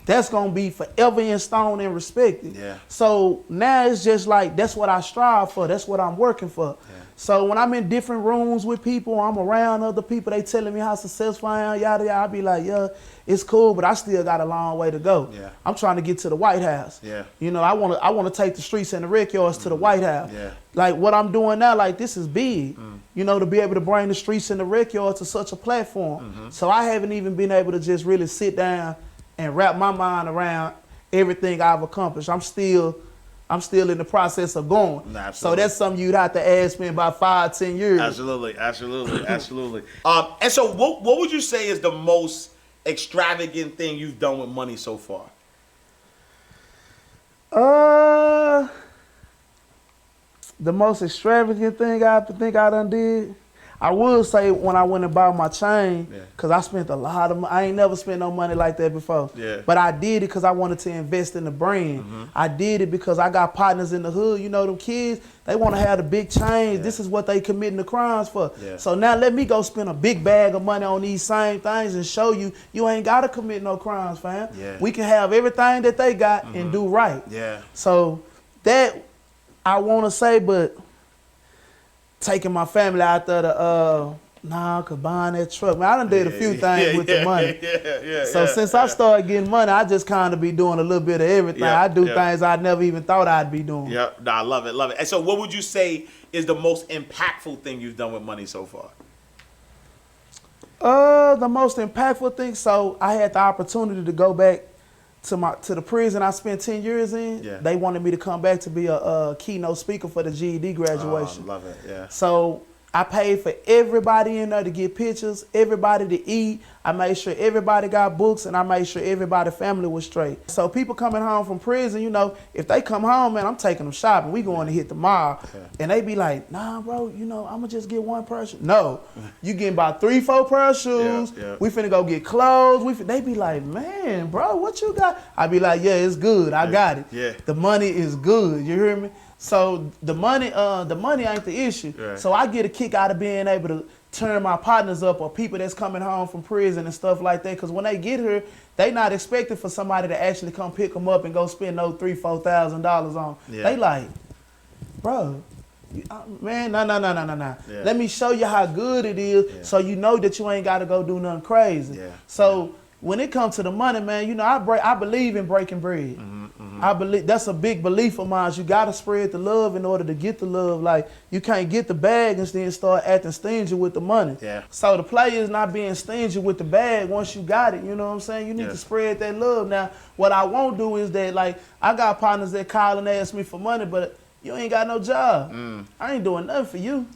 that's going to be forever in stone and respected. So now it's just like, that's what I strive for. That's what I'm working for. So when I'm in different rooms with people, I'm around other people, they telling me how successful I am, yada, yada. I be like, yeah, it's cool, but I still got a long way to go. I'm trying to get to the White House. I want to take the streets and the rec yards to the White House. Like what I'm doing now, like this is big. To be able to bring the streets and the rec yards to such a platform. So I haven't even been able to just really sit down and wrap my mind around everything I've accomplished. I'm still I'm still in the process of going. Absolutely. So that's something you'd have to ask me in about 5-10 years. Absolutely. And so what would you say is the most extravagant thing you've done with money so far? The most extravagant thing I think I done did, I would say when I went and bought my chain, because I spent a lot of money. I ain't never spent no money like that before. Yeah. But I did it because I wanted to invest in the brand. I did it because I got partners in the hood. You know, them kids, they want to have the big chains. This is what they committing the crimes for. So now let me go spend a big bag of money on these same things and show you ain't got to commit no crimes, fam. We can have everything that they got and do right. So that I want to say, but taking my family out there to cause buying that truck. Man, I done did a few things with the money. So since I started getting money, I just kind of be doing a little bit of everything. I do things I never even thought I'd be doing. I love it. And so what would you say is the most impactful thing you've done with money so far? The most impactful thing, so I had the opportunity to go back to the prison I spent 10 years in. They wanted me to come back to be a keynote speaker for the GED graduation. Love it, So I paid for everybody in there to get pictures, everybody to eat. I made sure everybody got books, and I made sure everybody's family was straight. So people coming home from prison, you know, if they come home, man, I'm taking them shopping. We going to hit the mall. And they be like, nah, bro, you know, I'm going to just get one pair of shoes. No, you getting about 3-4 pair of shoes. We finna go get clothes. They be like, man, bro, what you got? I be like, yeah, it's good. I got it. The money is good. You hear me? So the money ain't the issue. So I get a kick out of being able to turn my partners up or people that's coming home from prison and stuff like that. Because when they get here, they not expecting for somebody to actually come pick them up and go spend those $3,000-$4,000 on. They like, bro, man, no. Let me show you how good it is so you know that you ain't got to go do nothing crazy. So when it comes to the money, man, you know, I believe in breaking bread. I believe that's a big belief of mine. You gotta spread the love in order to get the love. Like, you can't get the bag and then start acting stingy with the money. So the play is not being stingy with the bag once you got it. You know what I'm saying? You need to spread that love. Now, what I won't do is that, like, I got partners that call and ask me for money, but you ain't got no job. I ain't doing nothing for you.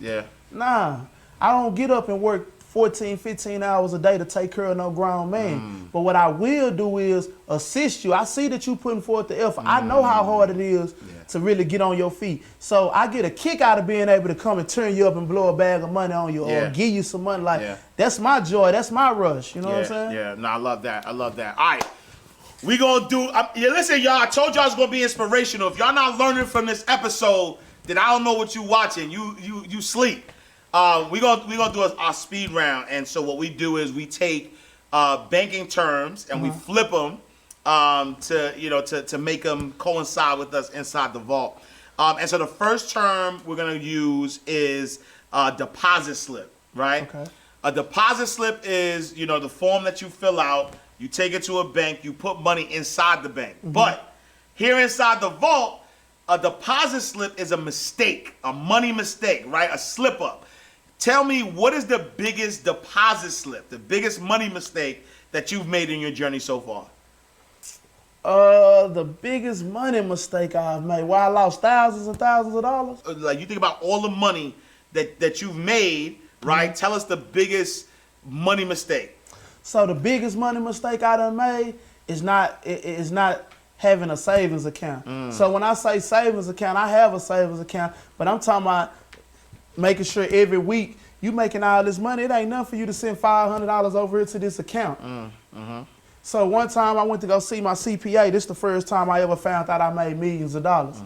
Nah, I don't get up and work 14, 15 hours a day to take care of no grown man. But what I will do is assist you. I see that you putting forth the effort. I know how hard it is to really get on your feet. So I get a kick out of being able to come and turn you up and blow a bag of money on you or give you some money. Like, that's my joy. That's my rush. You know what I'm saying? No, I love that. All right. We gonna do, listen, y'all, I told y'all it's gonna be inspirational. If y'all not learning from this episode, then I don't know what you watching. You sleep. We gonna do our speed round, and so what we do is we take banking terms and we flip them to make them coincide with us inside the vault. And so the first term we're gonna use is deposit slip, right? A deposit slip is the form that you fill out. You take it to a bank. You put money inside the bank. But here inside the vault, a deposit slip is a mistake, a money mistake, right? A slip up. Tell me, what is the biggest deposit slip, the biggest money mistake that you've made in your journey so far? The biggest money mistake I've made. Well, I lost thousands and thousands of dollars. Like, you think about all the money that you've made, right? Tell us the biggest money mistake. So the biggest money mistake I done made is not having a savings account. So when I say savings account, I have a savings account, but I'm talking about making sure every week you making all this money. It ain't nothing for you to send $500 over here to this account. So one time I went to go see my CPA. This is the first time I ever found out I made millions of dollars.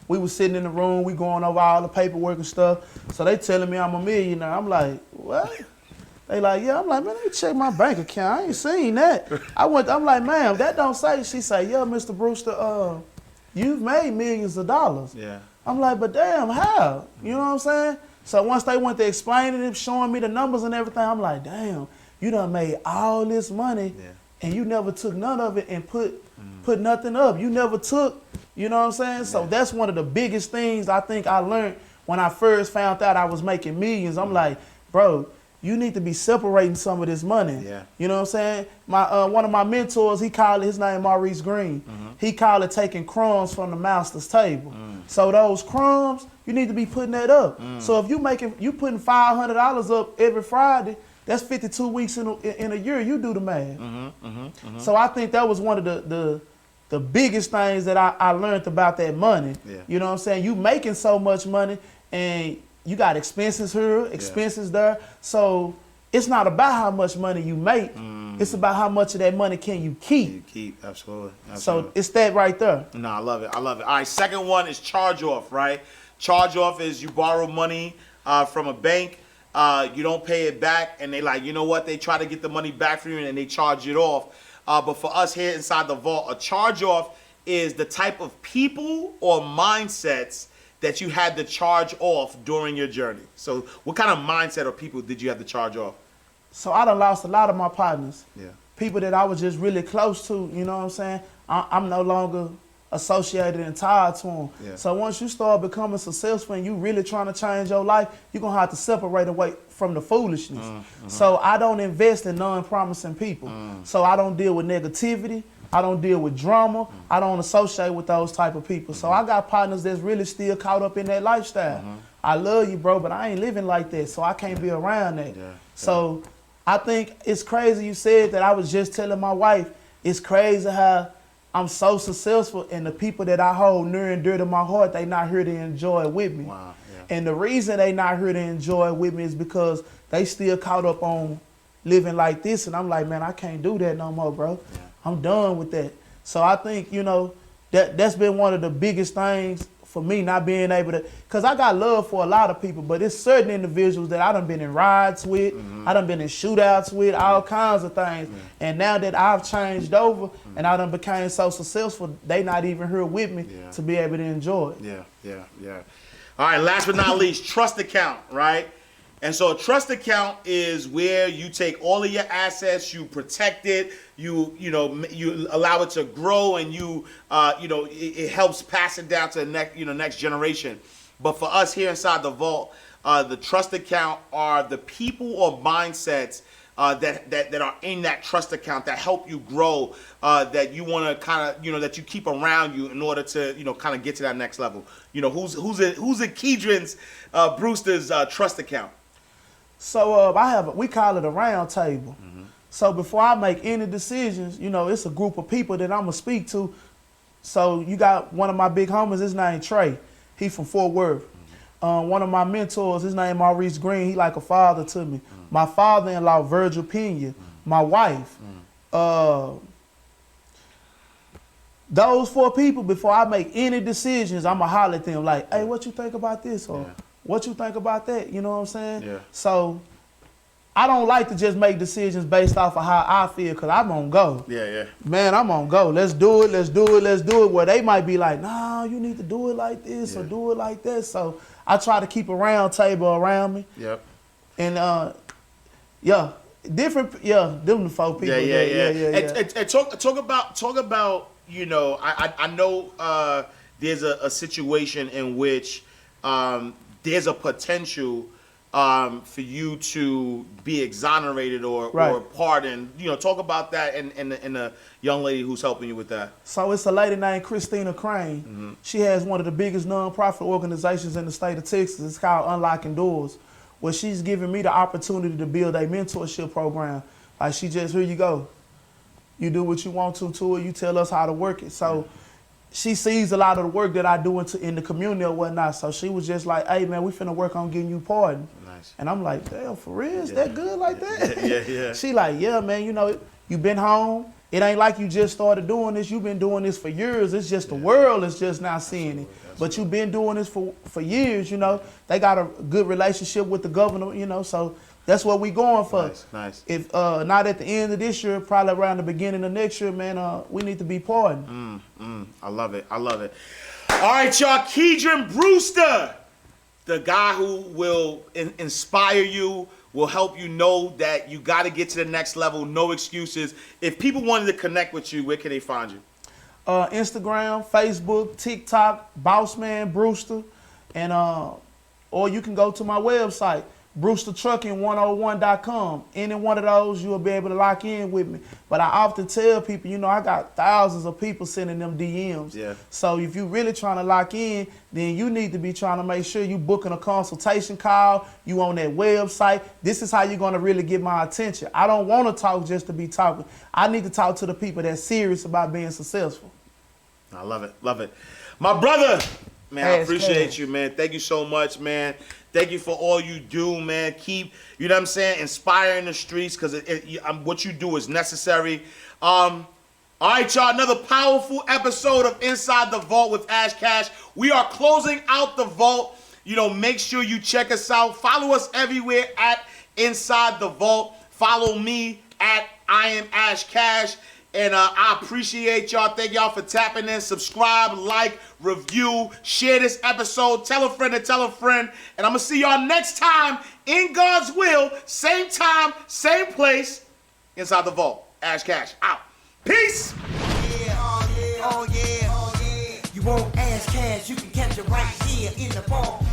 We was sitting in the room, we going over all the paperwork and stuff. So they telling me I'm a millionaire. I'm like, what? They like, yeah. I'm like, man, let me check my bank account. I ain't seen that. I'm like, ma'am, that don't say. She say, yeah, Mr. Brewster, you've made millions of dollars. I'm like, but damn, how? You know what I'm saying? So once they went to explaining it, showing me the numbers and everything, I'm like, damn, you done made all this money and you never took none of it and put nothing up. You never took, you know what I'm saying? So that's one of the biggest things I think I learned when I first found out I was making millions. I'm like, bro, you need to be separating some of this money. Yeah. You know what I'm saying? My one of my mentors, he called it, his name Maurice Green. He called it taking crumbs from the master's table. So those crumbs, you need to be putting that up. So if you putting $500 up every Friday, that's 52 weeks in a year. You do the math. So I think that was one of the biggest things that I learned about that money. Yeah. You know what I'm saying? You making so much money and you got expenses here, expenses there. So it's not about how much money you make. It's about how much of that money can you keep. You keep, absolutely. So it's that right there. No, I love it. I love it. All right, second one is charge off, right? Charge off is you borrow money from a bank. You don't pay it back, and they like, you know what? They try to get the money back from you, and they charge it off. But for us here inside the vault, a charge off is the type of people or mindsets that you had to charge off during your journey. So what kind of mindset or people did you have to charge off? So I done lost a lot of my partners. Yeah. People that I was just really close to, you know what I'm saying? I'm no longer associated and tied to them. Yeah. So once you start becoming successful and you really trying to change your life, you're going to have to separate away from the foolishness. So I don't invest in non-promising people. So I don't deal with negativity. I don't deal with drama. I don't associate with those type of people. So I got partners that's really still caught up in that lifestyle. I love you, bro, but I ain't living like that, so I can't be around that. So I think it's crazy you said that. I was just telling my wife, it's crazy how I'm so successful and the people that I hold near and dear to my heart, they not here to enjoy it with me. Wow, yeah. And the reason they not here to enjoy it with me is because they still caught up on living like this. And I'm like, man, I can't do that no more, bro. Yeah. I'm done with that. So I think, you know, that's been one of the biggest things for me, not being able to, because I got love for a lot of people, but it's certain individuals that I done been in rides with, I done been in shootouts with, all kinds of things. And now that I've changed over and I done became so successful, they not even here with me to be able to enjoy it. Yeah. All right, last but not least, trust account, right? And so a trust account is where you take all of your assets, you protect it, you allow it to grow, and it helps pass it down to the next generation. But for us here inside the vault, the trust account are the people or mindsets that are in that trust account that help you grow, that you want to kind of, that you keep around you in order to, kind of get to that next level. Who's in Keidrain Brewster's trust account? So we call it a round table. So before I make any decisions, it's a group of people that I'm gonna speak to. So you got one of my big homies, his name Trey. He from Fort Worth. One of my mentors, his name Maurice Green. He like a father to me. My father-in-law, Virgil Pena. My wife. Those 4 people, before I make any decisions, I'ma holler at them like, hey, what you think about this? Or what you think about that? You know what I'm saying? Yeah. So I don't like to just make decisions based off of how I feel, because I'm gonna go. Yeah. Man, I'm gonna go. Let's do it. Where they might be like, nah, you need to do it like this or do it like that. So I try to keep a round table around me. Yep. And them the 4 people. Yeah. And talk about, I know there's a situation in which there's a potential for you to be exonerated or pardoned. Talk about that and the young lady who's helping you with that. So it's a lady named Christina Crane. She has one of the biggest nonprofit organizations in the state of Texas. It's called Unlocking Doors, where she's giving me the opportunity to build a mentorship program. Like, she just, here you go. You do what you want to it. You tell us how to work it. So she sees a lot of the work that I do in the community or whatnot. So she was just like, hey, man, we finna work on getting you pardoned. Nice. And I'm like, damn, for real? Is that good like that? Yeah. She like, yeah, man, you been home. It ain't like you just started doing this. You've been doing this for years. It's just the world is just not seeing it. But you've been doing this for years, They got a good relationship with the governor, so that's what we going for. Nice. If not at the end of this year, probably around the beginning of next year, man, we need to be pardoned. I love it. All right, y'all. Keidrain Brewster, the guy who will inspire you, will help you know that you got to get to the next level. No excuses. If people wanted to connect with you, where can they find you? Instagram, Facebook, TikTok, Bossman Brewster, and or you can go to my website, BrewsterTrucking101.com. Any one of those, you'll be able to lock in with me. But I often tell people, you know, I got thousands of people sending them DMs. Yeah. So if you really trying to lock in, then you need to be trying to make sure you booking a consultation call, you on that website. This is how you're going to really get my attention. I don't want to talk just to be talking. I need to talk to the people that's serious about being successful. I love it. Love it. My brother, man, I Ask appreciate Cash. you, man. Thank you so much, man. Thank you for all you do, man. Keep, you know what I'm saying, inspiring the streets, because what you do is necessary. All right, y'all, another powerful episode of Inside the Vault with Ash Cash. We are closing out the vault. You know, make sure you check us out. Follow us everywhere at Inside the Vault. Follow me at I am Ash Cash. And I appreciate y'all. Thank y'all for tapping in. Subscribe, like, review, share this episode. Tell a friend to tell a friend. And I'm going to see y'all next time in God's will. Same time, same place. Inside the Vault. Ash Cash out. Peace. Oh yeah. You won't Ash Cash, you can catch it right here in the vault.